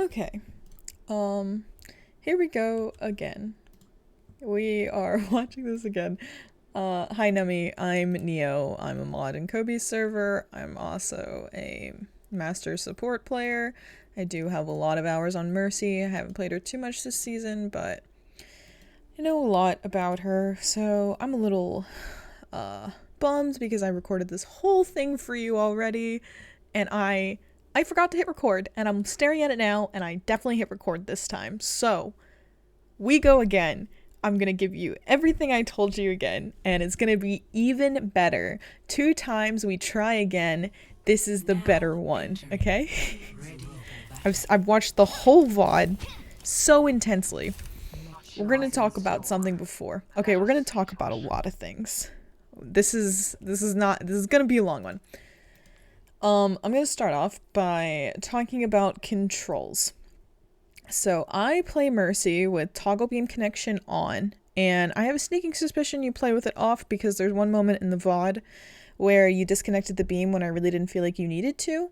Okay. Here we go again. We are watching this again. Hi Numy, I'm Neo. I'm a mod in Kobe's server. I'm also a master support player. I do have a lot of hours on Mercy. I haven't played her too much this season, but I know a lot about her, so I'm a little bummed because I recorded this whole thing for you already, and I forgot to hit record, and I'm staring at it now, and I definitely hit record this time. So, we go again. I'm gonna give you everything I told you again, and it's gonna be even better. 2 times we try again. This is the better one, okay? I've watched the whole VOD so intensely. We're gonna talk about something before. Okay, we're gonna talk about a lot of things. This is gonna be a long one. I'm gonna start off by talking about controls. So I play Mercy with toggle beam connection on, and I have a sneaking suspicion you play with it off because there's one moment in the VOD where you disconnected the beam when I really didn't feel like you needed to.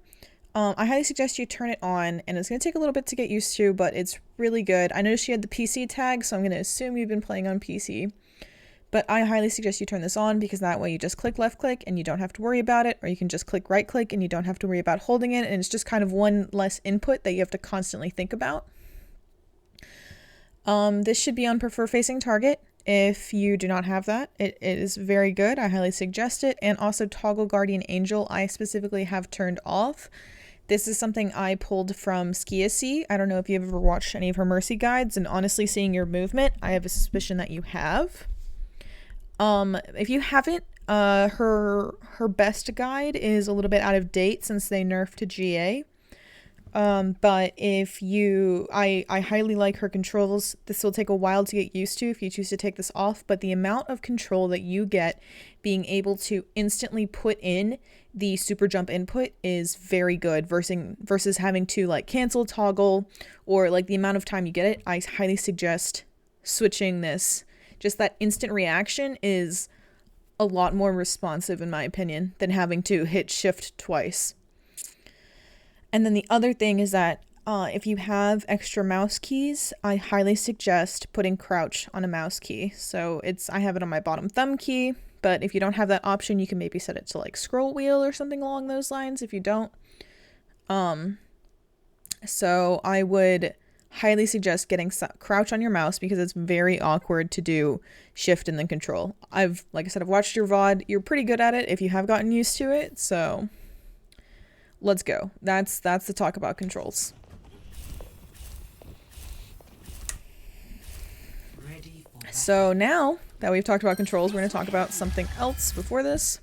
I highly suggest you turn it on, and it's going to take a little bit to get used to, but it's really good. I noticed you had the PC tag, so I'm going to assume you've been playing on PC. But I highly suggest you turn this on because that way you just click left click and you don't have to worry about it, or you can just click right click and you don't have to worry about holding it, and it's just kind of one less input that you have to constantly think about. This should be on prefer facing target. If you do not have that, it is very good. I highly suggest it. And also toggle guardian angel, I specifically have turned off. This is something I pulled from Skiacy. I don't know if you've ever watched any of her Mercy guides, and honestly, seeing your movement, I have a suspicion that you have. If you haven't, her best guide is a little bit out of date since they nerfed GA. But if you, I highly like her controls. This will take a while to get used to if you choose to take this off, but the amount of control that you get being able to instantly put in the super jump input is very good versus having to like cancel toggle, or like the amount of time you get it. I highly suggest switching this. Just that instant reaction is a lot more responsive in my opinion than having to hit shift twice. And then the other thing is that if you have extra mouse keys, I highly suggest putting crouch on a mouse key. So I have it on my bottom thumb key, but if you don't have that option, you can maybe set it to like scroll wheel or something along those lines if you don't. So I would highly suggest getting crouch on your mouse because it's very awkward to do shift and then control. Like I said, I've watched your VOD. You're pretty good at it if you have gotten used to it, so let's go. That's the talk about controls. So now that we've talked about controls, we're going to talk about something else before this.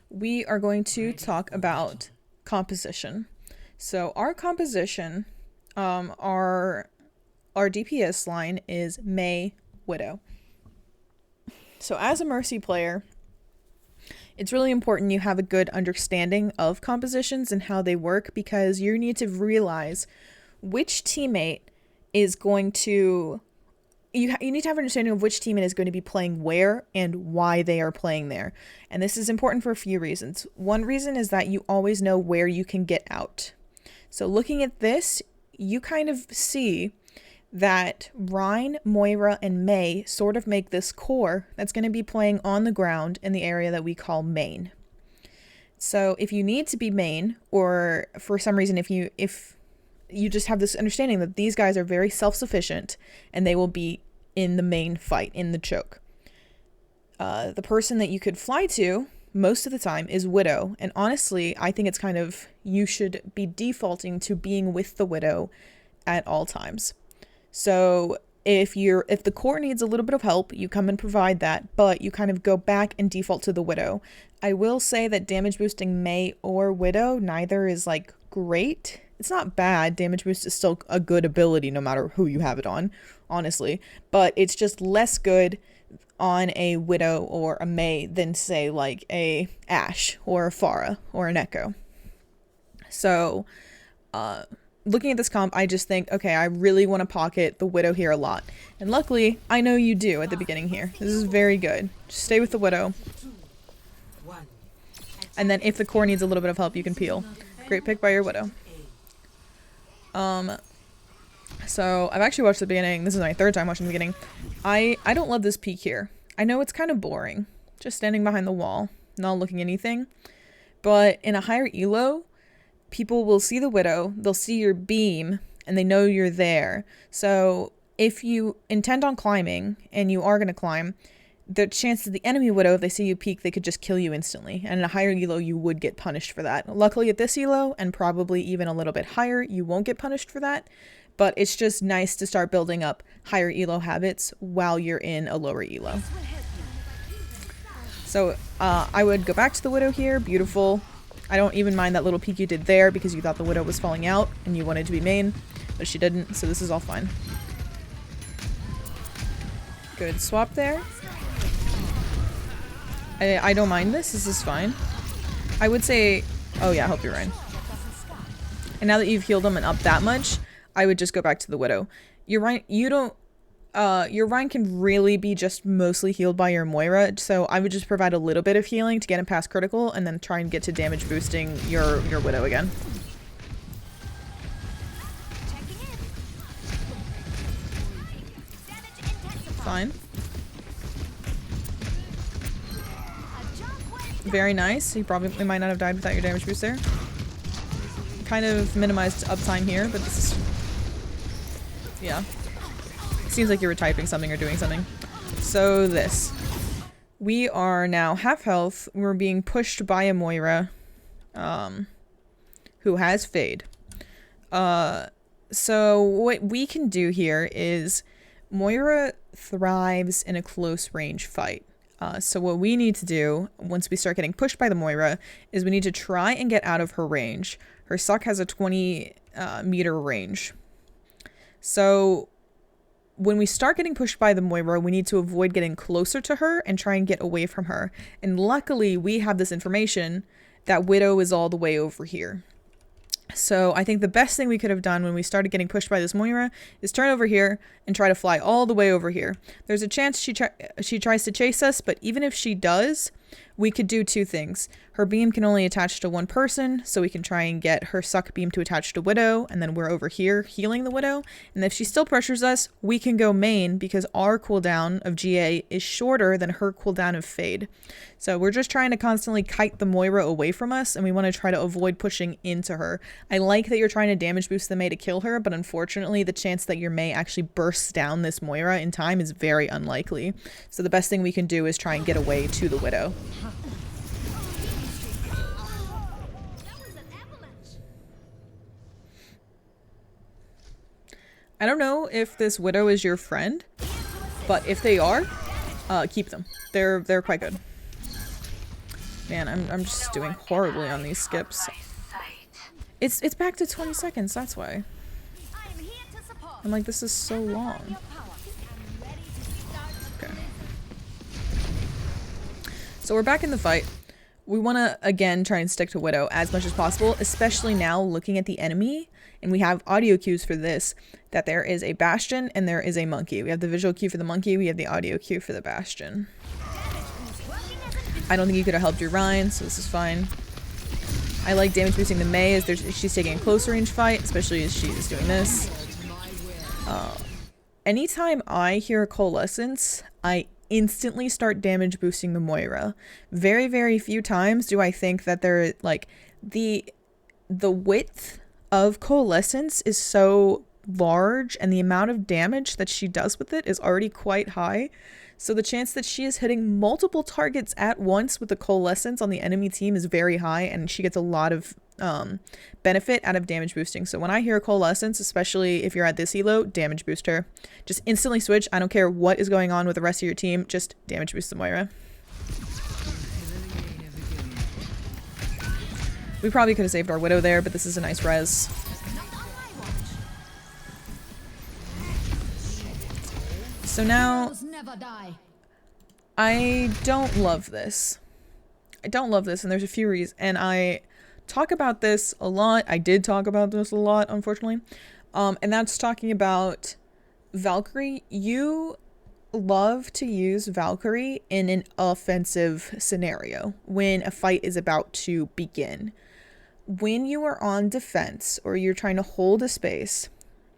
We are going to talk about composition. So our composition, our DPS line is Mei Widow. So as a Mercy player, it's really important you have a good understanding of compositions and how they work, because you need to realize which teammate is going to... You need to have an understanding of which teammate is going to be playing where and why they are playing there. And this is important for a few reasons. One reason is that you always know where you can get out. So looking at this, you kind of see that Rhine, Moira, and Mei sort of make this core that's going to be playing on the ground in the area that we call main. So if you need to be main, or for some reason if you just have this understanding that these guys are very self-sufficient and they will be in the main fight, in the choke, the person that you could fly to most of the time is Widow. And honestly, I think it's kind of, you should be defaulting to being with the Widow at all times. So if the core needs a little bit of help, you come and provide that, but you kind of go back and default to the Widow. I will say that damage boosting Mei or Widow, neither is like great. It's not bad. Damage boost is still a good ability no matter who you have it on, honestly. But it's just less good on a Widow or a Mei than say like a Ashe or a Pharah or an Echo. So, looking at this comp, I just think, okay, I really want to pocket the Widow here a lot. And luckily, I know you do at the beginning here. This is very good. Just stay with the Widow. And then if the core needs a little bit of help, you can peel. Great pick by your Widow. So I've actually watched the beginning. This is my third time watching the beginning. I don't love this peek here. I know it's kind of boring. Just standing behind the wall, not looking at anything. But in a higher elo, people will see the Widow, they'll see your beam, and they know you're there. So if you intend on climbing, and you are going to climb, the chance that the enemy Widow, if they see you peek, they could just kill you instantly. And in a higher elo, you would get punished for that. Luckily at this elo, and probably even a little bit higher, you won't get punished for that. But it's just nice to start building up higher elo habits while you're in a lower elo. So I would go back to the Widow here. Beautiful. I don't even mind that little peek you did there because you thought the Widow was falling out and you wanted to be main, but she didn't, so this is all fine. Good swap there. I don't mind this. This is fine. I would say... Oh yeah, I hope you're right. And now that you've healed them and up that much, I would just go back to the Widow. You're right. You don't... your Rhine can really be just mostly healed by your Moira, so I would just provide a little bit of healing to get him past critical, and then try and get to damage boosting your Widow again. Fine. Very nice. You probably might not have died without your damage boost there. Kind of minimized uptime here, but this is... Yeah. Seems like you were typing something or doing something. So this. We are now half health. We're being pushed by a Moira who has Fade. So what we can do here is Moira thrives in a close range fight. So what we need to do once we start getting pushed by the Moira is we need to try and get out of her range. Her suck has a 20 meter range. So when we start getting pushed by the Moira, we need to avoid getting closer to her and try and get away from her. And luckily, we have this information that Widow is all the way over here. So I think the best thing we could have done when we started getting pushed by this Moira is turn over here and try to fly all the way over here. There's a chance she tries to chase us, but even if she does, we could do two things. Her beam can only attach to one person, so we can try and get her suck beam to attach to Widow, and then we're over here healing the Widow. And if she still pressures us, we can go main because our cooldown of GA is shorter than her cooldown of Fade. So we're just trying to constantly kite the Moira away from us, and we want to try to avoid pushing into her. I like that you're trying to damage boost the Mei to kill her, but unfortunately the chance that your Mei actually bursts down this Moira in time is very unlikely. So the best thing we can do is try and get away to the Widow. I don't know if this Widow is your friend, but if they are, keep them. They're quite good. Man, I'm just doing horribly on these skips. It's back to 20 seconds, that's why. I'm like, this is so long. Okay. So we're back in the fight. We want to, again, try and stick to Widow as much as possible, especially now looking at the enemy. And we have audio cues for this, that there is a Bastion and there is a Monkey. We have the visual cue for the Monkey, we have the audio cue for the Bastion. I don't think you could have helped your Rhine, so this is fine. I like damage boosting the Mei as she's taking a close range fight, especially as she's doing this. Anytime I hear a Coalescence, I instantly start damage boosting the Moira. Very, very few times do I think that they're like the width of Coalescence is so large and the amount of damage that she does with it is already quite high. So the chance that she is hitting multiple targets at once with the Coalescence on the enemy team is very high, and she gets a lot of benefit out of damage boosting. So when I hear a Coalescence, especially if you're at this elo, damage boost her. Just instantly switch. I don't care what is going on with the rest of your team, just damage boost the Moira. We probably could have saved our Widow there, but this is a nice res. So now, I don't love this. I don't love this, and there's a few reasons, and I talk about this a lot. I did talk about this a lot, unfortunately. And that's talking about Valkyrie. You love to use Valkyrie in an offensive scenario when a fight is about to begin. When you are on defense or you're trying to hold a space,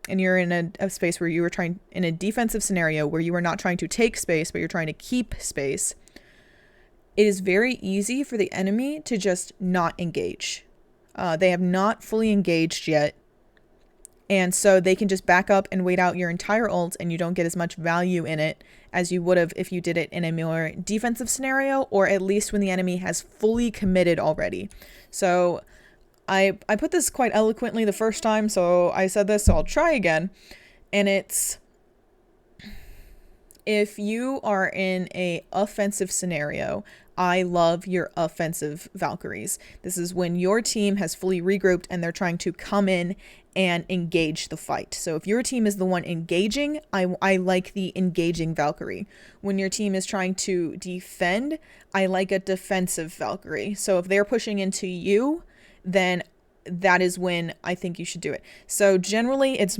and you're in a space where you were trying, in a defensive scenario where you are not trying to take space, but you're trying to keep space, it is very easy for the enemy to just not engage. They have not fully engaged yet. And so they can just back up and wait out your entire ult, and you don't get as much value in it as you would have if you did it in a more defensive scenario, or at least when the enemy has fully committed already. So I put this quite eloquently the first time, so I said this, so I'll try again. And it's, if you are in a offensive scenario, I love your offensive Valkyries. This is when your team has fully regrouped and they're trying to come in and engage the fight. So if your team is the one engaging, I like the engaging Valkyrie. When your team is trying to defend, I like a defensive Valkyrie. So if they're pushing into you, then that is when I think you should do it. So generally it's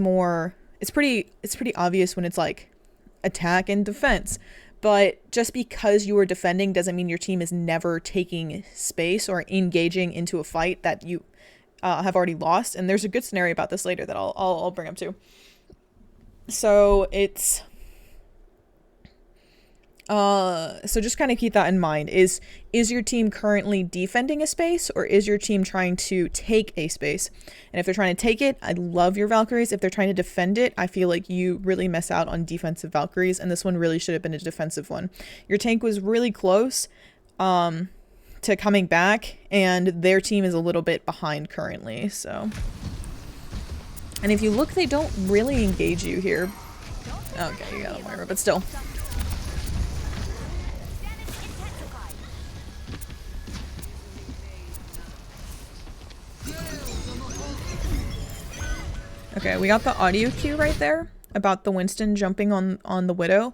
pretty obvious when it's like attack and defense. But just because you are defending doesn't mean your team is never taking space or engaging into a fight that you have already lost. And there's a good scenario about this later that I'll bring up too. So it's so just kind of keep that in mind. Is your team currently defending a space, or is your team trying to take a space? And if they're trying to take it, I love your Valkyries. If they're trying to defend it, I feel like you really miss out on defensive Valkyries, and this one really should have been a defensive one. Your tank was really close to coming back, and their team is a little bit behind currently, so. And if you look, they don't really engage you here. Okay, you got a Moira, but still. Okay, we got the audio cue right there about the Winston jumping on the Widow.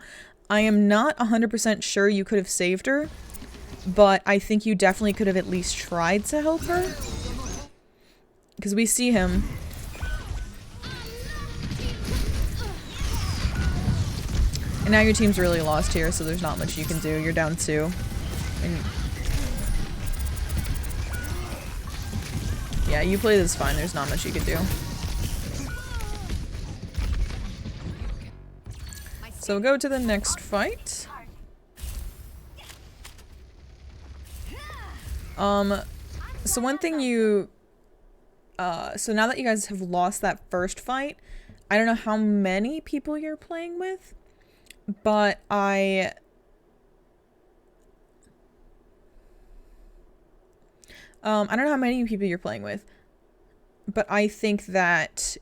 I am not 100% sure you could have saved her, but I think you definitely could have at least tried to help her. Because we see him. And now your team's really lost here, so there's not much you can do. You're down 2. And yeah, you play this fine. There's not much you can do. So we'll go to the next fight. So one thing so now that you guys have lost that first fight, I don't know how many people you're playing with, but I don't know how many people you're playing with, but I think that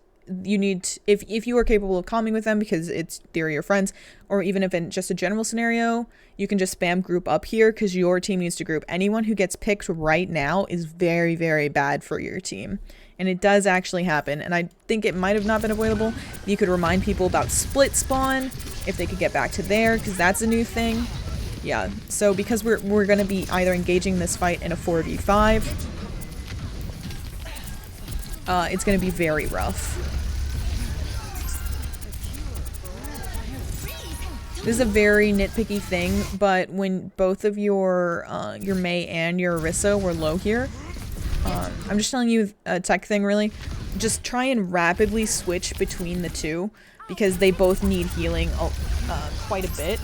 you need, if you are capable of calming with them because they're your friends, or even if in just a general scenario, you can just spam group up here because your team needs to group. Anyone who gets picked right now is very, very bad for your team. And it does actually happen. And I think it might have not been avoidable. You could remind people about split spawn if they could get back to there, because that's a new thing. Yeah, so because we're going to be either engaging this fight in a 4v5, it's going to be very rough. This is a very nitpicky thing, but when both of your Mei and your Orisa were low here, I'm just telling you a tech thing really, just try and rapidly switch between the two, because they both need healing quite a bit.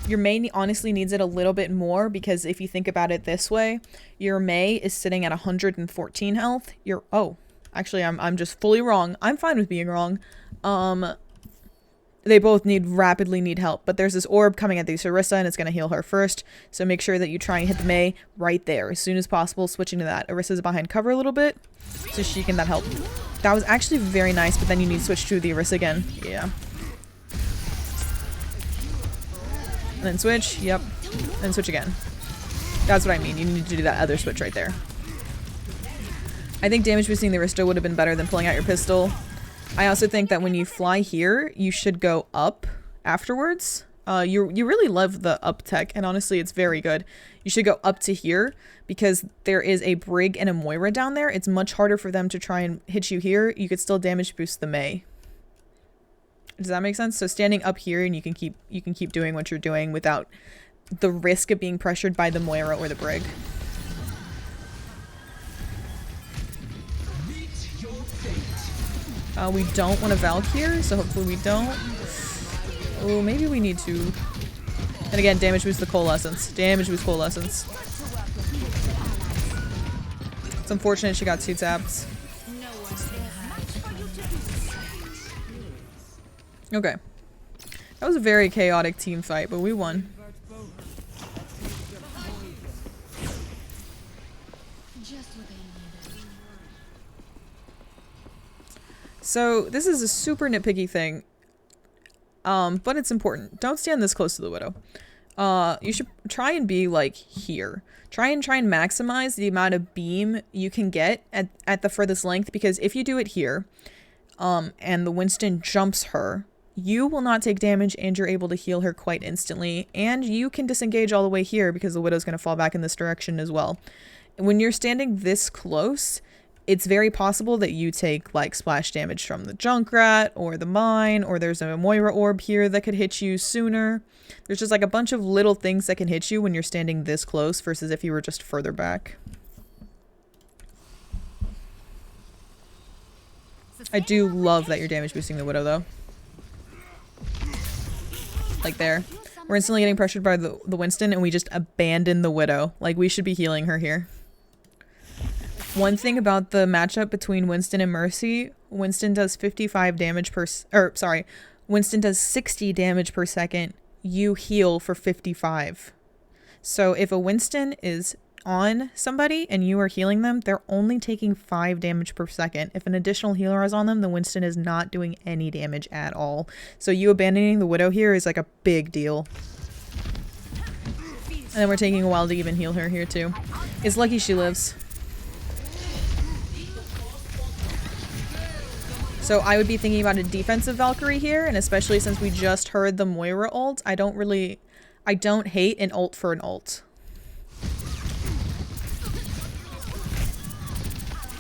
Your Mei honestly needs it a little bit more, because if you think about it this way, your Mei is sitting at 114 health. Actually I'm just fully wrong. I'm fine with being wrong. They both rapidly need help, but there's this orb coming at the Orisa and it's going to heal her first, so make sure that you try and hit the Mei right there as soon as possible, switching to that. Orisa's behind cover a little bit, so she can help. That was actually very nice, but then you need to switch to the Orisa again. Yeah. And then switch, yep, and switch again. That's what I mean, you need to do that other switch right there. I think damage boosting the Orisa would have been better than pulling out your pistol. I also think that when you fly here, you should go up afterwards. You really love the up tech, and honestly, it's very good. You should go up to here, because there is a Brig and a Moira down there. It's much harder for them to try and hit you here. You could still damage boost the Mei. Does that make sense? So standing up here, and you can keep doing what you're doing without the risk of being pressured by the Moira or the Brig. We don't want to Valk here, so hopefully we don't. Oh, maybe we need to. And again, damage boost the Coalescence. Damage boost Coalescence. It's unfortunate she got 2 taps. Okay. That was a very chaotic team fight, but we won. So, this is a super nitpicky thing. But it's important. Don't stand this close to the Widow. You should try and be, like, here. Try and maximize the amount of beam you can get at the furthest length, because if you do it here, and the Winston jumps her, you will not take damage and you're able to heal her quite instantly, and you can disengage all the way here because the Widow's going to fall back in this direction as well. When you're standing this close, it's very possible that you take like splash damage from the Junkrat or the mine, or there's a Moira orb here that could hit you sooner. There's just like a bunch of little things that can hit you when you're standing this close versus if you were just further back. I do love that you're damage boosting the Widow though. Like there. We're instantly getting pressured by the Winston and we just abandon the Widow. Like we should be healing her here. One thing about the matchup between Winston and Mercy, Winston does 55 damage per, Winston does 60 damage per second. You heal for 55. So if a Winston is on somebody and you are healing them, they're only taking 5 damage per second. If an additional healer is on them, the Winston is not doing any damage at all. So you abandoning the Widow here is like a big deal. And then we're taking a while to even heal her here too. It's lucky she lives. So I would be thinking about a defensive Valkyrie here, and especially since we just heard the Moira ult, I don't hate an ult for an ult.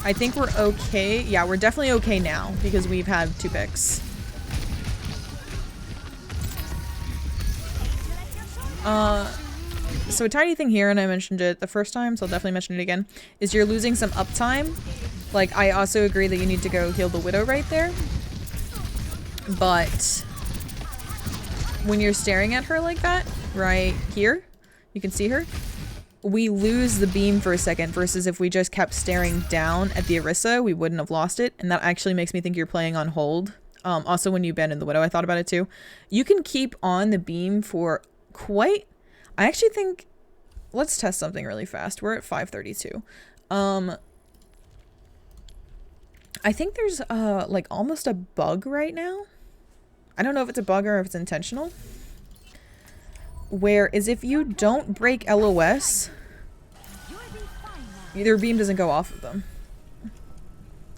I think we're okay. Yeah, we're definitely okay now because we've had 2 picks. So a tiny thing here, and I mentioned it the first time, so I'll definitely mention it again, is you're losing some uptime. Like, I also agree that you need to go heal the Widow right there. But when you're staring at her like that, right here, you can see her, we lose the beam for a second versus if we just kept staring down at the Orisa, we wouldn't have lost it. And that actually makes me think you're playing on hold. Also, when you abandon the Widow, I thought about it too. You can keep on the beam for quite... I actually think... Let's test something really fast. We're at 532. I think there's like almost a bug right now. I don't know if it's a bug or if it's intentional. Whereas if you don't break LOS, their beam doesn't go off of them.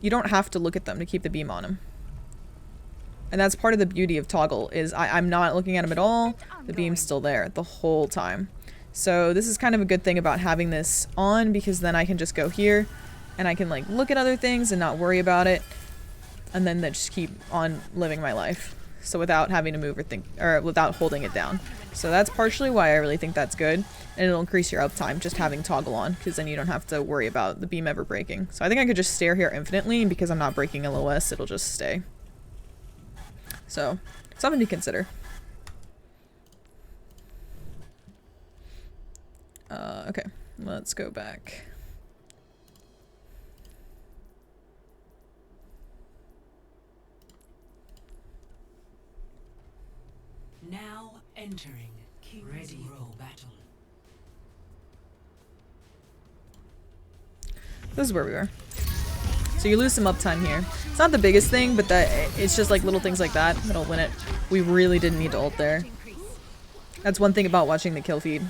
You don't have to look at them to keep the beam on them. And that's part of the beauty of toggle is I'm not looking at them at all. The beam's still there the whole time. So this is kind of a good thing about having this on, because then I can just go here and I can like look at other things and not worry about it, and then just keep on living my life. So without having to move or think, or without holding it down. So that's partially why I really think that's good, and it'll increase your uptime just having toggle on, because then you don't have to worry about the beam ever breaking. So I think I could just stare here infinitely, and because I'm not breaking LOS, it'll just stay. So something to consider. Okay, let's go back. Now entering ready for battle. This is where we were. So you lose some uptime here. It's not the biggest thing, but it's just like little things like that that'll win it. We really didn't need to ult there. That's one thing about watching the kill feed.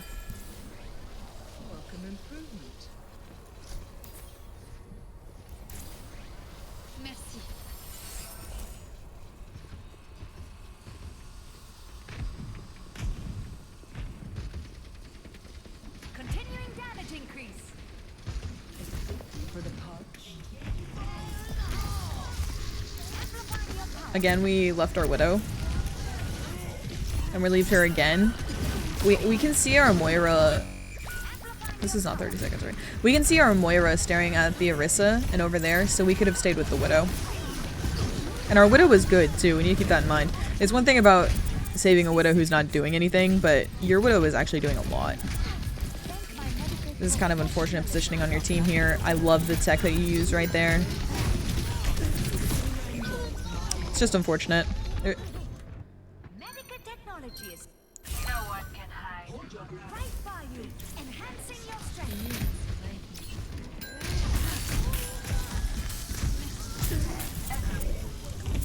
Again, we left our Widow. And relieved her again. We can see our Moira... This is not 30 seconds, right? We can see our Moira staring at the Orisa and over there, so we could have stayed with the Widow. And our Widow is good too, we need to keep that in mind. There's one thing about saving a Widow who's not doing anything, but your Widow is actually doing a lot. This is kind of unfortunate positioning on your team here. I love the tech that you use right there. It's just unfortunate.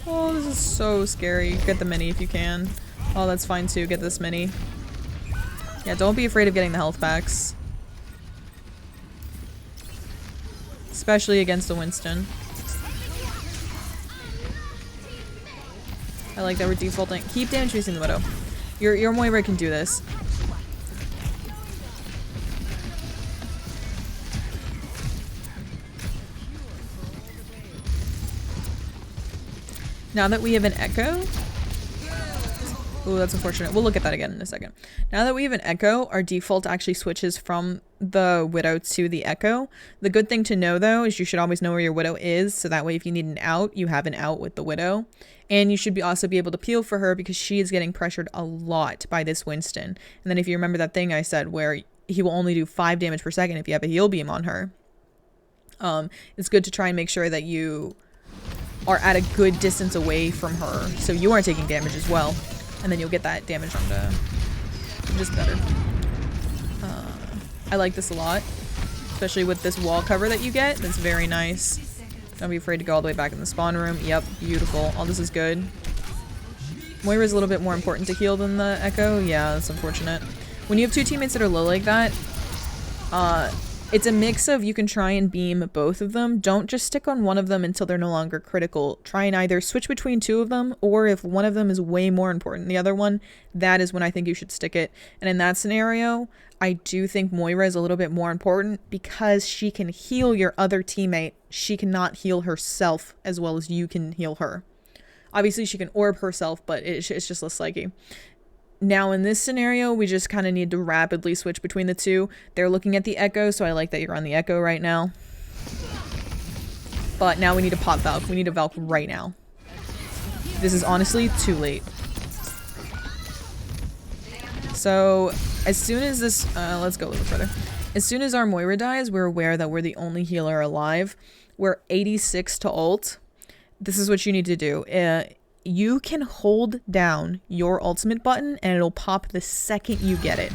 Oh, this is so scary. Get the mini if you can. Oh, that's fine too. Get this mini. Yeah, don't be afraid of getting the health packs. Especially against a Winston. I like that we're defaulting. Keep damage boosting the Widow. Your Moira can do this. Now that we have an Echo... Ooh, that's unfortunate. We'll look at that again in a second. Now that we have an Echo, our default actually switches from the Widow to the Echo. The good thing to know, though, is you should always know where your Widow is, so that way if you need an out, you have an out with the Widow. And you should also be able to peel for her because she is getting pressured a lot by this Winston. And then if you remember that thing I said where he will only do 5 damage per second if you have a heal beam on her, it's good to try and make sure that you are at a good distance away from her so you aren't taking damage as well, and then you'll get that damage onto just better. I like this a lot, especially with this wall cover that you get. That's very nice. Don't be afraid to go all the way back in the spawn room. Yep, beautiful. All this is good. Moira's a little bit more important to heal than the Echo. Yeah, that's unfortunate. When you have two teammates that are low like that, it's a mix of you can try and beam both of them. Don't just stick on one of them until they're no longer critical. Try and either switch between two of them, or if one of them is way more important than the other one, that is when I think you should stick it. And in that scenario, I do think Moira is a little bit more important because she can heal your other teammate. She cannot heal herself as well as you can heal her. Obviously, she can orb herself, but it's just less likely. Now, in this scenario, we just kind of need to rapidly switch between the two. They're looking at the Echo, so I like that you're on the Echo right now. But now we need to pop Valk. We need a Valk right now. This is honestly too late. So, as soon as this... let's go a little further. As soon as our Moira dies, we're aware that we're the only healer alive. We're 86 to ult. This is what you need to do. You can hold down your ultimate button and it'll pop the second you get it.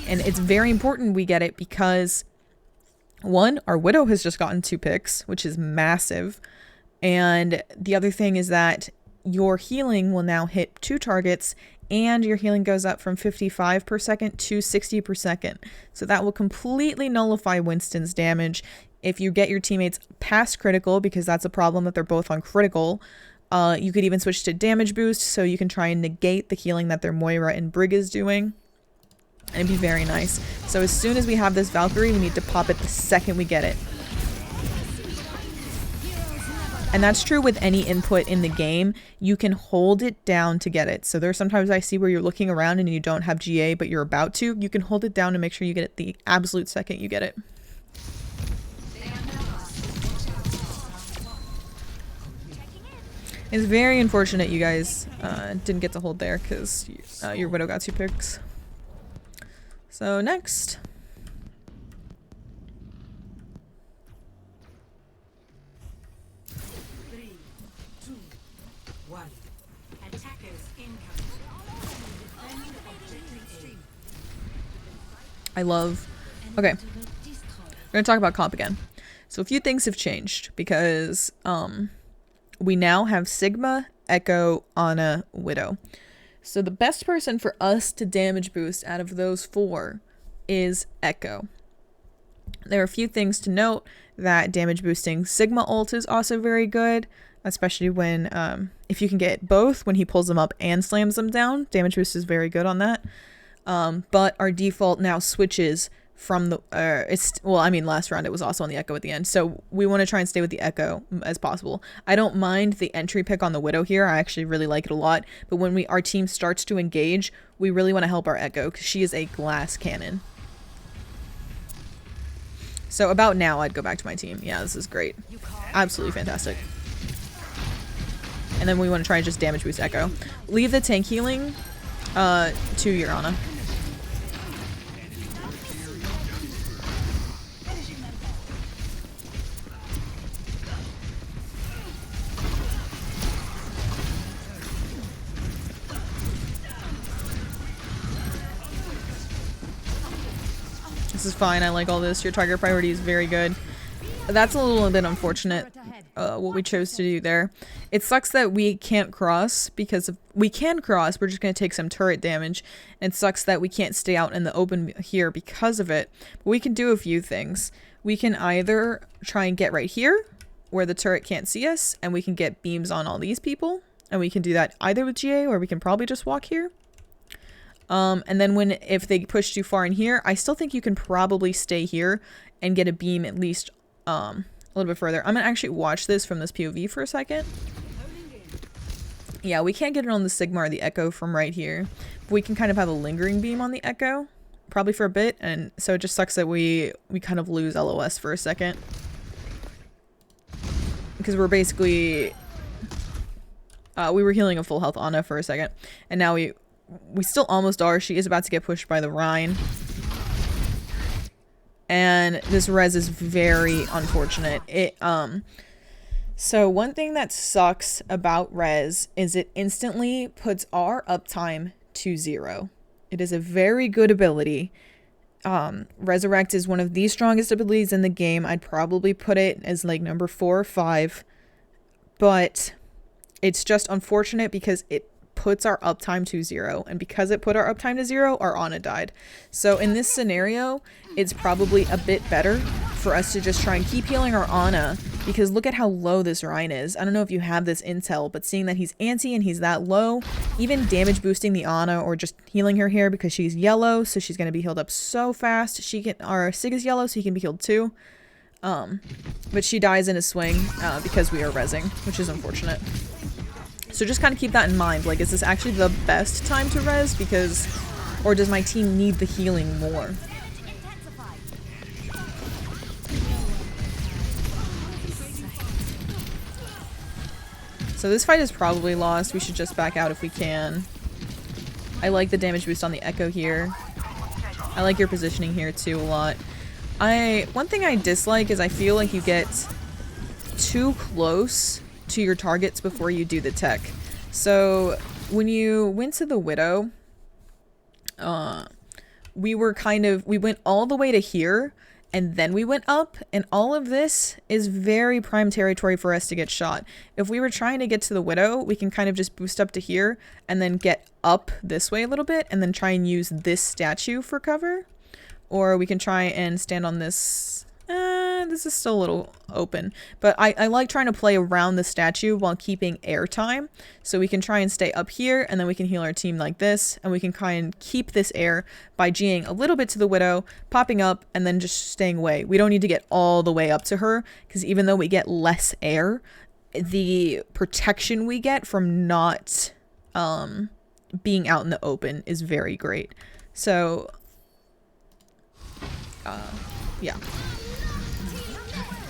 And it's very important we get it because, one, our Widow has just gotten 2 picks, which is massive. And the other thing is that your healing will now hit 2 targets and your healing goes up from 55 per second to 60 per second. So that will completely nullify Winston's damage. If you get your teammates past critical, because that's a problem that they're both on critical, you could even switch to damage boost so you can try and negate the healing that their Moira and Brig is doing. And it'd be very nice. So as soon as we have this Valkyrie, we need to pop it the second we get it. And that's true with any input in the game. You can hold it down to get it. So there's sometimes I see where you're looking around and you don't have GA, but you're about to. You can hold it down to make sure you get it the absolute second you get it. It's very unfortunate you guys didn't get to hold there because your Widow got 2 picks. So next. I love... Okay. We're going to talk about comp again. So a few things have changed because we now have Sigma, Echo, Ana, Widow. So the best person for us to damage boost out of those 4 is Echo. There are a few things to note. That damage boosting Sigma ult is also very good, especially when if you can get both when he pulls them up and slams them down. Damage boost is very good on that. But our default now switches from the last round it was also on the Echo at the end, so we want to try and stay with the Echo as possible. I don't mind the entry pick on the Widow here. I actually really like it a lot, but when our team starts to engage, we really want to help our Echo because she is a glass cannon. So about now I'd go back to my team. Yeah, this is great. Absolutely fantastic. and then we want to try and just damage boost Echo. Leave the tank healing to your Ana. This is fine. I like all this. Your target priority is very good. That's a little bit unfortunate, what we chose to do there. It sucks that we can't cross because of, we can cross, we're just going to take some turret damage. And it sucks that we can't stay out in the open here because of it. But we can do a few things. We can either try and get right here where the turret can't see us, and we can get beams on all these people. And we can do that either with GA, or we can probably just walk here. And then if they push too far in here, I still think you can probably stay here and get a beam at least a little bit further. I'm gonna actually watch this from this POV for a second. Yeah, we can't get it on the Sigma or the Echo from right here, but we can kind of have a lingering beam on the Echo, probably for a bit, and so it just sucks that we kind of lose LOS for a second. Because we're basically... we were healing a full health Ana for a second, and now we still almost are. She is about to get pushed by the Rhine. And this res is very unfortunate. So one thing that sucks about res is it instantly puts our uptime to 0. It is a very good ability. Resurrect is one of the strongest abilities in the game. I'd probably put it as like number 4 or 5. But it's just unfortunate because it puts our uptime to 0, and because it put our uptime to 0, our Ana died. So in this scenario, it's probably a bit better for us to just try and keep healing our Ana, because look at how low this Rhine is. I don't know if you have this intel, but seeing that he's anti and he's that low, even damage boosting the Ana or just healing her here because she's yellow, so she's going to be healed up so fast. Our Sig is yellow, so he can be healed too. But she dies in a swing because we are rezzing, which is unfortunate. So just kind of keep that in mind. Like, is this actually the best time to res? Because, or does my team need the healing more? So this fight is probably lost. We should just back out if we can. I like the damage boost on the Echo here. I like your positioning here too a lot. One thing I dislike is I feel like you get too close to your targets before you do the tech. So when you went to the Widow, we went all the way to here and then we went up, and all of this is very prime territory for us to get shot. If we were trying to get to the Widow, we can kind of just boost up to here and then get up this way a little bit and then try and use this statue for cover. Or we can try and stand on this. This is still a little open, but I like trying to play around the statue while keeping airtime, so we can try and stay up here, and then we can heal our team like this, and we can kind of keep this air by G'ing a little bit to the Widow, popping up, and then just staying away. We don't need to get all the way up to her, because even though we get less air, the protection we get from not being out in the open is very great. So yeah.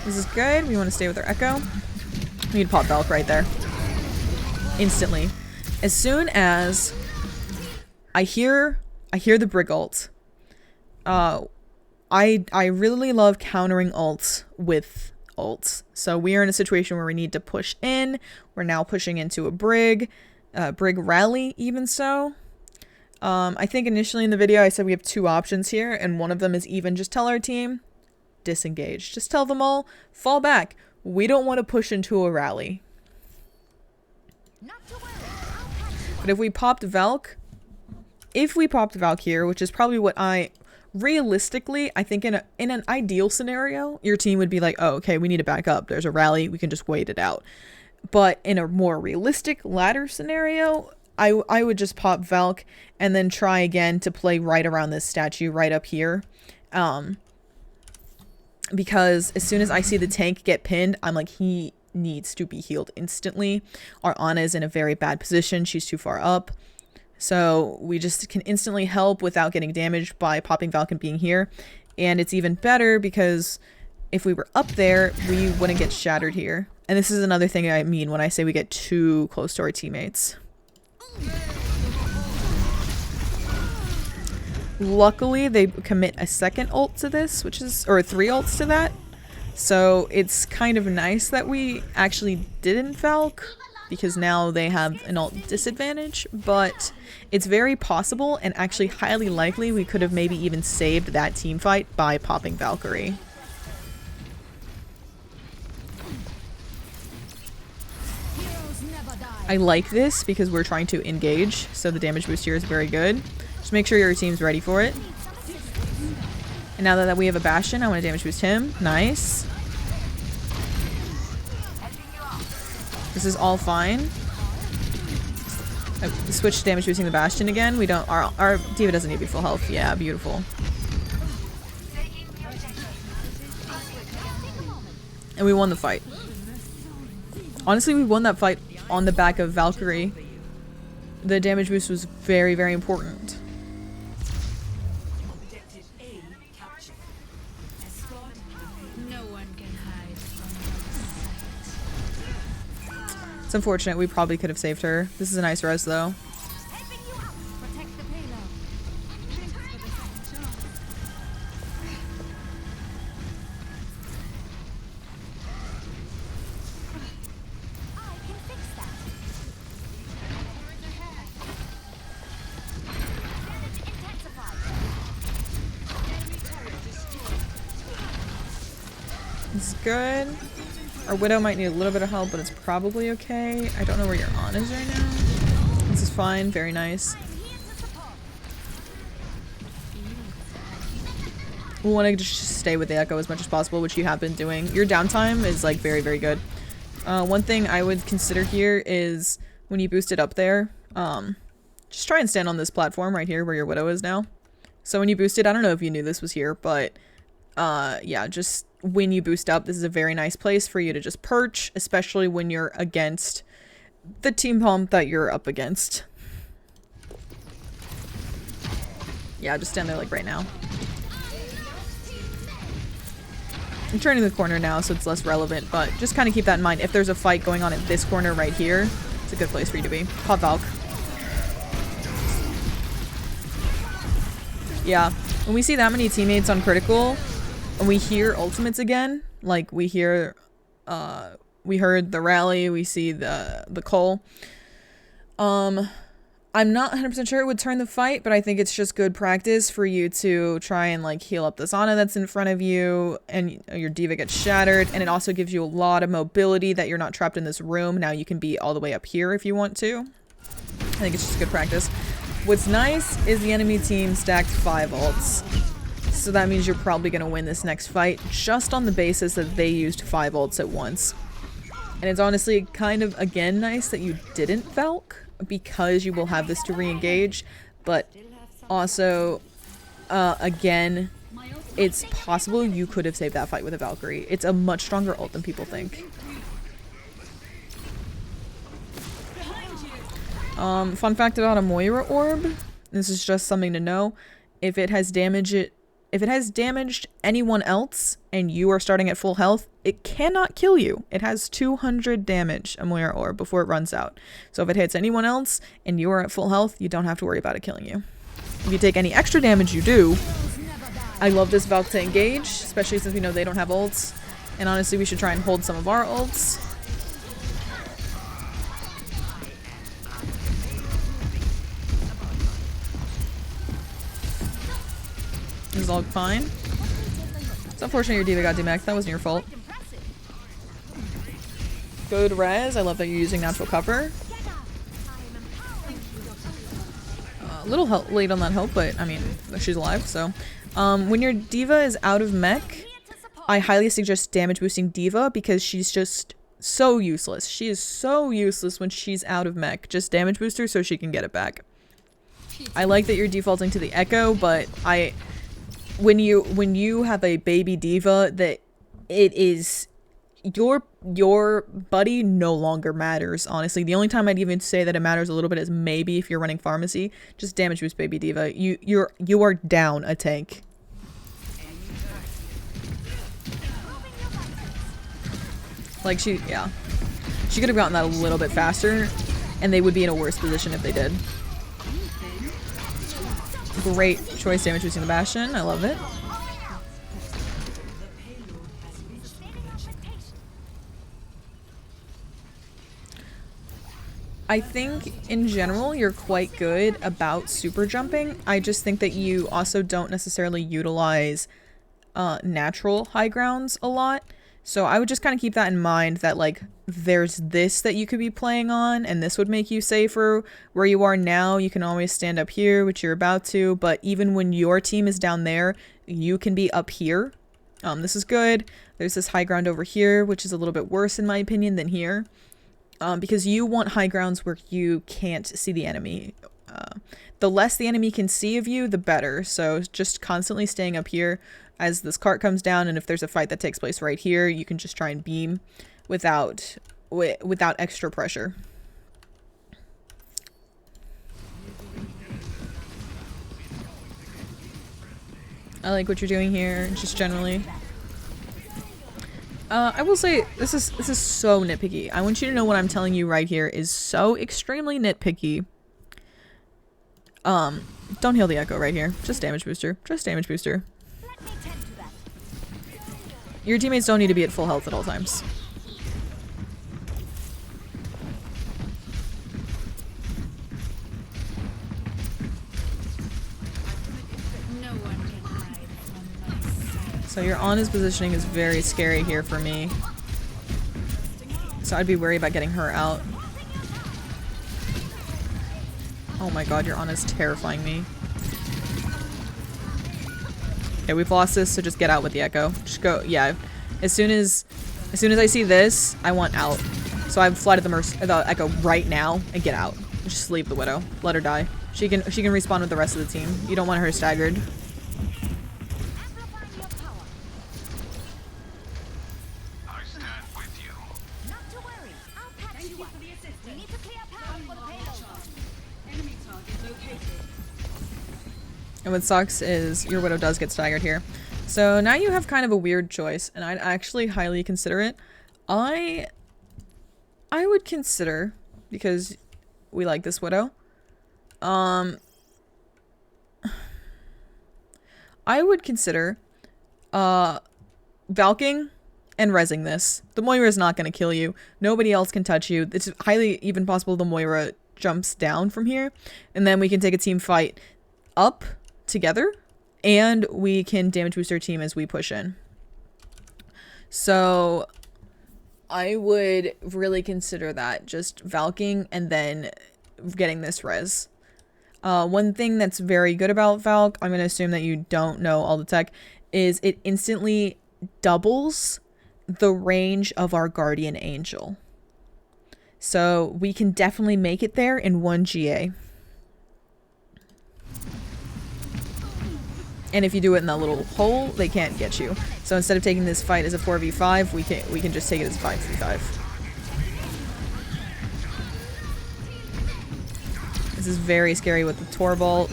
This is good. We want to stay with our Echo. We need to pop Valk right there. Instantly. As soon as I hear the Brig ult, I really love countering ults with ults. So we are in a situation where we need to push in. We're now pushing into a Brig rally even so. I think initially in the video I said we have 2 options here, and one of them is even just tell our team, disengage. Just tell them all, fall back. We don't want to push into a rally. But if we popped Valk here, which is probably what realistically, I think in an ideal scenario, your team would be like, oh, okay, we need to back up. There's a rally. We can just wait it out. But in a more realistic ladder scenario, I would just pop Valk and then try again to play right around this statue right up here. Because as soon as I see the tank get pinned, I'm like, he needs to be healed instantly. Our Ana is in a very bad position. She's too far up. So we just can instantly help without getting damaged by popping Valk and being here. And it's even better because if we were up there, we wouldn't get shattered here. And this is another thing I mean when I say we get too close to our teammates. Luckily, they commit a second ult to this, which is, or 3 ults to that. So it's kind of nice that we actually didn't Valk, because now they have an ult disadvantage, but it's very possible and actually highly likely we could have maybe even saved that team fight by popping Valkyrie. I like this because we're trying to engage, so the damage boost here is very good. Just make sure your team's ready for it. And now that we have a Bastion, I want to damage boost him. Nice. This is all fine. I switch to damage boosting the Bastion again. We don't. Our D.Va doesn't need to be full health. Yeah, beautiful. And we won the fight. Honestly, we won that fight on the back of Valkyrie. The damage boost was very, very important. It's unfortunate. We probably could have saved her. This is a nice res, though. It's good. Our Widow might need a little bit of help, but it's probably okay. I don't know where your Ana is right now. This is fine. Very nice. We want to just stay with the Echo as much as possible, which you have been doing. Your downtime is like very, very good. One thing I would consider here is when you boost it up there, just try and stand on this platform right here where your Widow is now. So when you boost it, I don't know if you knew this was here, but yeah, just when you boost up, this is a very nice place for you to just perch, especially when you're against the team pump that you're up against. Yeah, just stand there like right now. I'm turning the corner now, so it's less relevant, but just kind of keep that in mind. If there's a fight going on at this corner right here, it's a good place for you to be. Pop Valk. Yeah, when we see that many teammates on critical, and we hear ultimates again, like we hear, we heard the rally, we see the Cole. I'm not 100% sure it would turn the fight, but I think it's just good practice for you to try and like heal up this Ana that's in front of you, and your D.Va gets shattered, and it also gives you a lot of mobility that you're not trapped in this room. Now you can be all the way up here if you want to. I think it's just good practice. What's nice is the enemy team stacked 5 ults. So that means you're probably going to win this next fight just on the basis that they used 5 ults at once. And it's honestly kind of, again, nice that you didn't Valk, because you will have this to re-engage. But also, again, it's possible you could have saved that fight with a Valkyrie. It's a much stronger ult than people think. Fun fact about a Moira orb. This is just something to know. If it has damaged anyone else and you are starting at full health, it cannot kill you. It has 200 damage, a Moira orb, before it runs out. So if it hits anyone else and you are at full health, you don't have to worry about it killing you. If you take any extra damage, you do. I love this Valk to engage, especially since we know they don't have ults. And honestly, we should try and hold some of our ults. This is all fine. It's unfortunate your D.Va got demaxed. That wasn't your fault. Good res. I love that you're using natural cover. A little late on that hope, but I mean, she's alive, so. When your D.Va is out of mech, I highly suggest damage boosting D.Va because she's just so useless. She is so useless when she's out of mech. Just damage boost her so she can get it back. I like that you're defaulting to the Echo, but when you have a baby D.Va, that it is your buddy no longer matters. Honestly, the only time I'd even say that it matters a little bit is maybe if you're running pharmacy. Just damage boost baby D.Va. You are down a tank. Like, yeah. She could have gotten that a little bit faster, and they would be in a worse position if they did. Great choice damage boosting the Bastion. I love it. I think, in general, you're quite good about super jumping. I just think that you also don't necessarily utilize natural high grounds a lot. So I would just kind of keep that in mind, that like there's this that you could be playing on and this would make you safer. Where you are now, you can always stand up here, which you're about to, but even when your team is down there, you can be up here. This is good. There's this high ground over here, which is a little bit worse in my opinion than here. Because you want high grounds where you can't see the enemy. The less the enemy can see of you, the better. So just constantly staying up here as this cart comes down, and if there's a fight that takes place right here, you can just try and beam without extra pressure. I like what you're doing here, just generally. I will say this is so nitpicky. I want you to know what I'm telling you right here is so extremely nitpicky. Don't heal the Echo right here. Just damage booster. Just damage booster. Your teammates don't need to be at full health at all times. So your Ana's positioning is very scary here for me. So I'd be worried about getting her out. Oh my god, your Ana's terrifying me. Okay, we've lost this, so just get out with the Echo. Just go, yeah. As soon as I see this, I want out. So I've flooded the Echo right now and get out. Just leave the Widow. Let her die. She can respawn with the rest of the team. You don't want her staggered. And what sucks is your Widow does get staggered here. So now you have kind of a weird choice, and I'd actually highly consider it. I would consider, because we like this Widow, I would consider Valking and rezzing this. The Moira is not going to kill you. Nobody else can touch you. It's highly even possible the Moira jumps down from here, and then we can take a team fight up together, and we can damage boost our team as we push in. So I would really consider that, just Valking and then getting this res. One thing that's very good about Valk, I'm going to assume that you don't know all the tech, is it instantly doubles the range of our Guardian Angel. So we can definitely make it there in 1 GA. And if you do it in that little hole, they can't get you. So instead of taking this fight as a 4v5, we can just take it as a 5v5. This is very scary with the Torvald.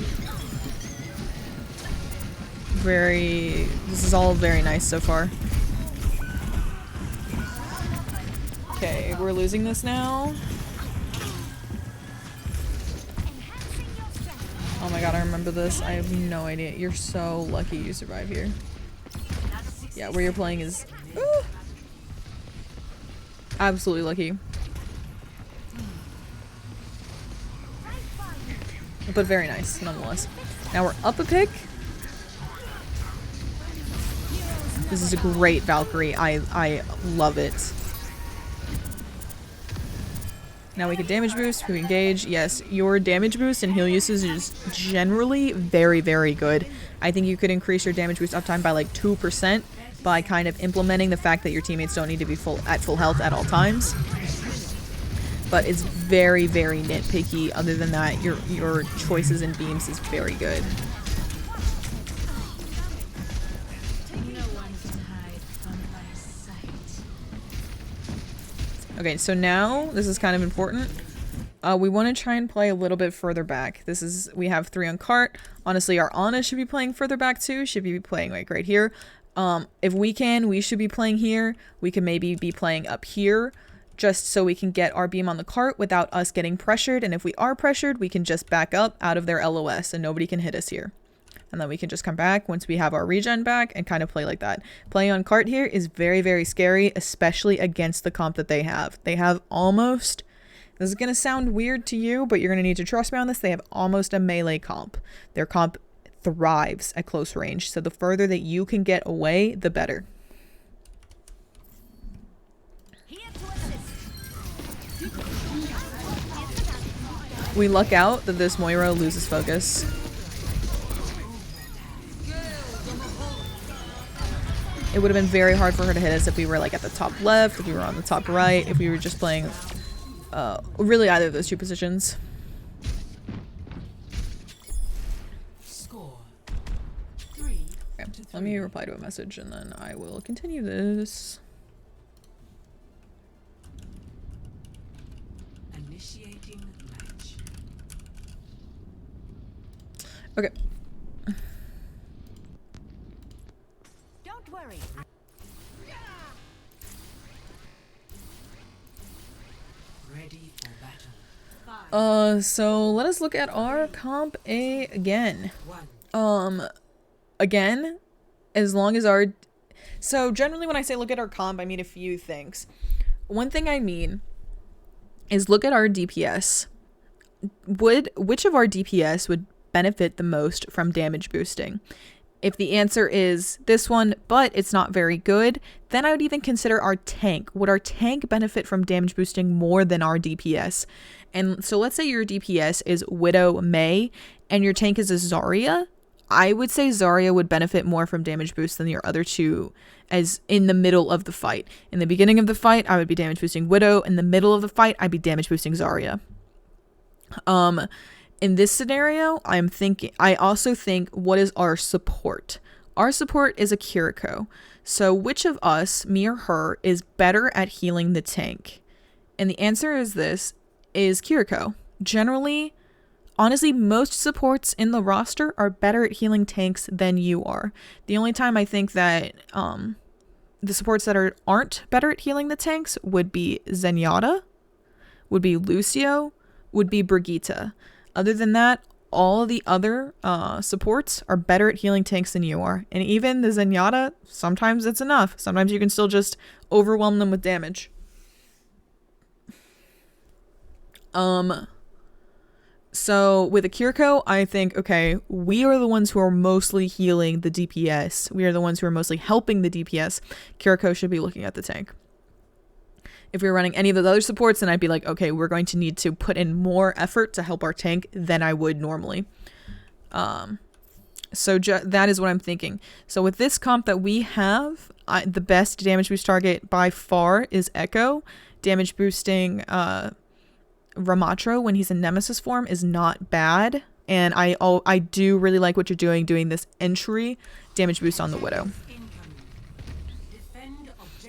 This is all very nice so far. Okay, we're losing this now. Oh my god, I remember this. I have no idea. You're so lucky you survive here. Yeah, where you're playing is absolutely lucky. But very nice, nonetheless. Now we're up a pick. This is a great Valkyrie. I love it. Now we can damage boost, we engage. Yes, your damage boost and heal usage is generally very, very good. I think you could increase your damage boost uptime by like 2% by kind of implementing the fact that your teammates don't need to be at full health at all times. But it's very, very nitpicky. Other than that, your choices in beams is very good. Okay, so now this is kind of important. We want to try and play a little bit further back. We have 3 on cart. Honestly, our Ana should be playing further back too. Should be playing like right here. If we can, we should be playing here. We can maybe be playing up here just so we can get our beam on the cart without us getting pressured. And if we are pressured, we can just back up out of their LOS and nobody can hit us here. And then we can just come back once we have our regen back and kind of play like that. Playing on cart here is very, very scary, especially against the comp that they have. They have almost, this is going to sound weird to you, but you're going to need to trust me on this. They have almost a melee comp. Their comp thrives at close range. So the further that you can get away, the better. We luck out that this Moira loses focus. It would have been very hard for her to hit us if we were like at the top left, if we were on the top right, if we were just playing really either of those two positions. Score Okay, let me reply to a message and then I will continue this. Initiating match. Okay. Don't worry. Ready for battle. So let us look at our comp A again. 1. Again, as long as our... So generally when I say look at our comp, I mean a few things. One thing I mean is look at our DPS. Which of our DPS would benefit the most from damage boosting? If the answer is this one, but it's not very good, then I would even consider our tank. Would our tank benefit from damage boosting more than our DPS? And so let's say your DPS is Widow Mei and your tank is a Zarya. I would say Zarya would benefit more from damage boost than your other two as in the middle of the fight. In the beginning of the fight, I would be damage boosting Widow. In the middle of the fight, I'd be damage boosting Zarya. In this scenario, I also think, what is our support? Our support is a Kiriko. So which of us, me or her, is better at healing the tank? And the answer is Kiriko. Generally, honestly, most supports in the roster are better at healing tanks than you are. The only time I think that the supports that aren't better at healing the tanks would be Zenyatta, would be Lucio, would be Brigitte. Other than that, all the other supports are better at healing tanks than you are. And even the Zenyatta, sometimes it's enough. Sometimes you can still just overwhelm them with damage. So with a Kiriko, I think, okay, we are the ones who are mostly healing the DPS. We are the ones who are mostly helping the DPS. Kiriko should be looking at the tank. If we were running any of those other supports, then I'd be like, okay, we're going to need to put in more effort to help our tank than I would normally. So that is what I'm thinking. So with this comp that we have, the best damage boost target by far is Echo. Damage boosting Ramatro when he's in Nemesis form is not bad. And I do really like what you're doing this entry damage boost on the Widow.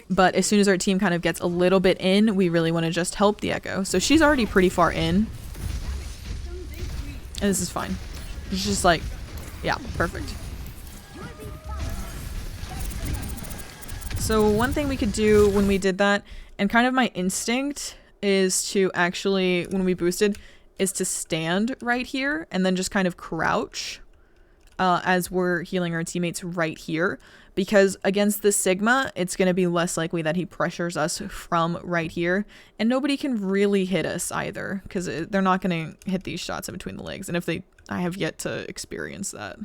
But as soon as our team kind of gets a little bit in, we really want to just help the Echo. So she's already pretty far in. And this is fine. It's just like, yeah, perfect. So one thing we could do when we did that, and kind of my instinct is to actually, when we boosted, is to stand right here and then just kind of crouch as we're healing our teammates right here. Because against the Sigma, it's going to be less likely that he pressures us from right here. And nobody can really hit us either, because they're not going to hit these shots in between the legs. And if they, I have yet to experience that.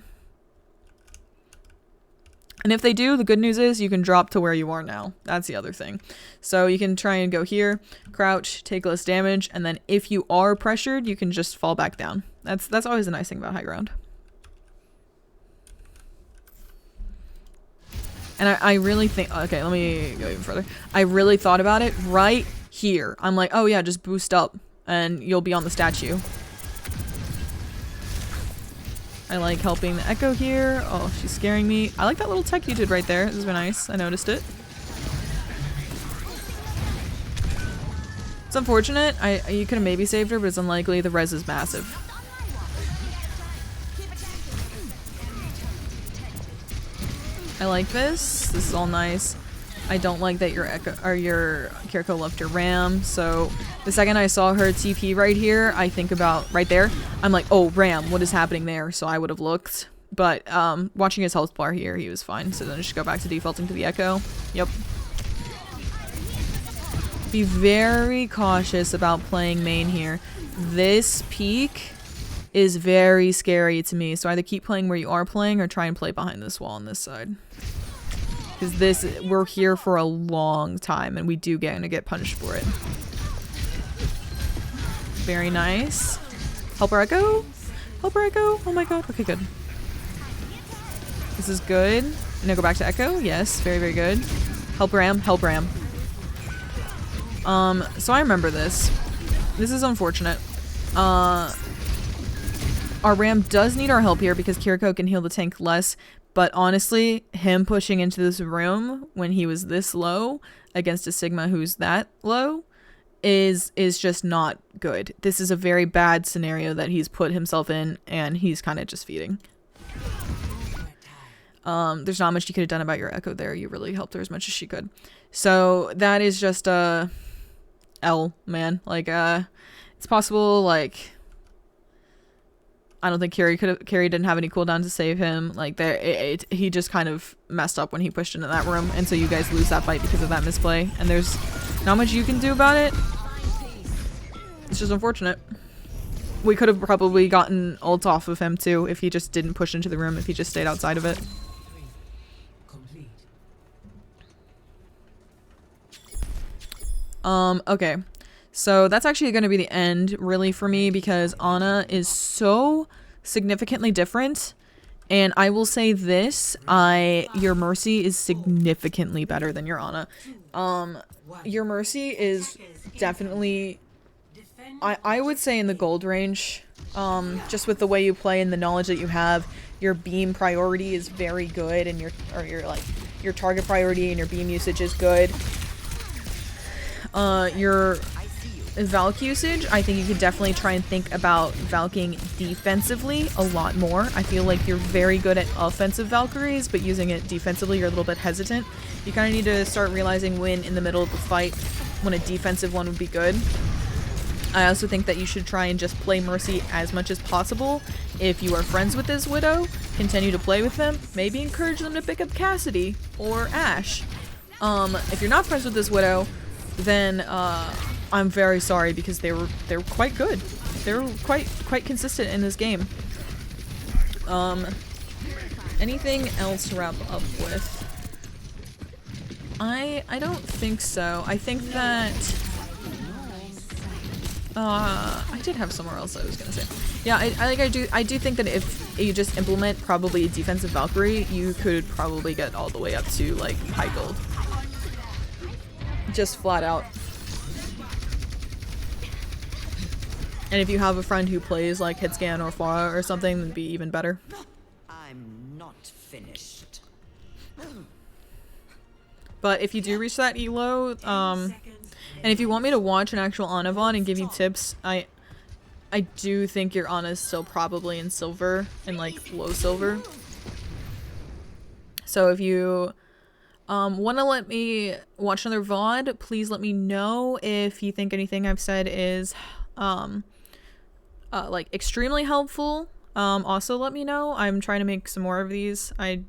And if they do, the good news is you can drop to where you are now. That's the other thing. So you can try and go here, crouch, take less damage, and then if you are pressured, you can just fall back down. That's always the nice thing about high ground. And I really think, okay, let me go even further. I really thought about it right here. I'm like, oh yeah, just boost up and you'll be on the statue. I like helping the Echo here. Oh, she's scaring me. I like that little tech you did right there. This has been nice. I noticed it. It's unfortunate. You could have maybe saved her, but it's unlikely. The res is massive. I like this. This is all nice. I don't like that your Echo or your Kiriko left your Ram. So the second I saw her TP right here, I think about right there. I'm like, oh, Ram, what is happening there? So I would have looked. But watching his health bar here, he was fine. So then just go back to defaulting to the Echo. Yep. Be very cautious about playing main here. This peak is very scary to me. So either keep playing where you are playing or try and play behind this wall on this side. Because we're here for a long time and we do gonna get punished for it. Very nice. Help our Echo? Help our Echo? Oh my god. Okay, good. This is good. And now go back to Echo. Yes, very, very good. Help Ram. Help Ram. So I remember this. This is unfortunate. Our Ram does need our help here because Kiriko can heal the tank less. But honestly, him pushing into this room when he was this low against a Sigma who's that low is just not good. This is a very bad scenario that he's put himself in, and he's kind of just feeding. There's not much you could have done about your Echo there. You really helped her as much as she could. So that is just a L, man. Like, it's possible, like, I don't think Carrie didn't have any cooldown to save him. Like, he just kind of messed up when he pushed into that room, and so you guys lose that fight because of that misplay. And there's not much you can do about it. It's just unfortunate. We could have probably gotten ult off of him too if he just didn't push into the room, if he just stayed outside of it. Okay. So that's actually going to be the end, really, for me, because Ana is so significantly different. And I will say this, your Mercy is significantly better than your Ana. Your Mercy is definitely, I would say, in the gold range. Just with the way you play and the knowledge that you have, your beam priority is very good, and your target priority and your beam usage is good. Your Valk usage, I think you could definitely try and think about Valking defensively a lot more. I feel like you're very good at offensive Valkyries, but using it defensively, you're a little bit hesitant. You kind of need to start realizing when in the middle of the fight, when a defensive one would be good. I also think that you should try and just play Mercy as much as possible. If you are friends with this Widow, continue to play with them. Maybe encourage them to pick up Cassidy or Ashe. If you're not friends with this Widow, then I'm very sorry, because they were quite good. They were quite consistent in this game. Anything else to wrap up with? I don't think so. I think that I did have somewhere else I was gonna say. Yeah, I do think that if you just implement probably a defensive Valkyrie, you could probably get all the way up to like high gold. Just flat out. And if you have a friend who plays like Hitscan or Pharah or something, it'd be even better. I'm not finished. But if you do reach that elo, and if you want me to watch an actual Anavon and give you tips, I do think your Ana is still probably in silver, and like low silver. So if you want to let me watch another VOD, please let me know if you think anything I've said is like extremely helpful. Also let me know. I'm trying to make some more of these. And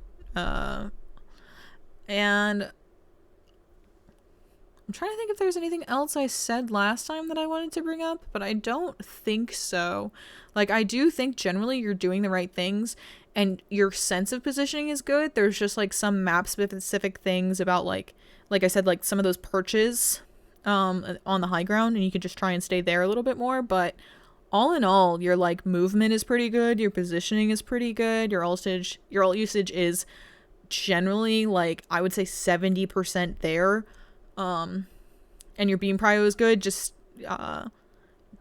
I'm trying to think if there's anything else I said last time that I wanted to bring up, but I don't think so. Like, I do think generally you're doing the right things and your sense of positioning is good. There's just like some map specific things about like I said, like some of those perches on the high ground, and you could just try and stay there a little bit more. But all in all, your like movement is pretty good, your positioning is pretty good, your ult usage is generally like I would say 70% there. And your beam prio is good. Just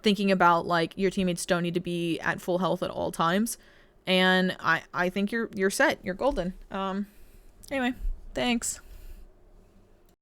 thinking about like your teammates don't need to be at full health at all times, and I think you're set. You're golden. Anyway, thanks.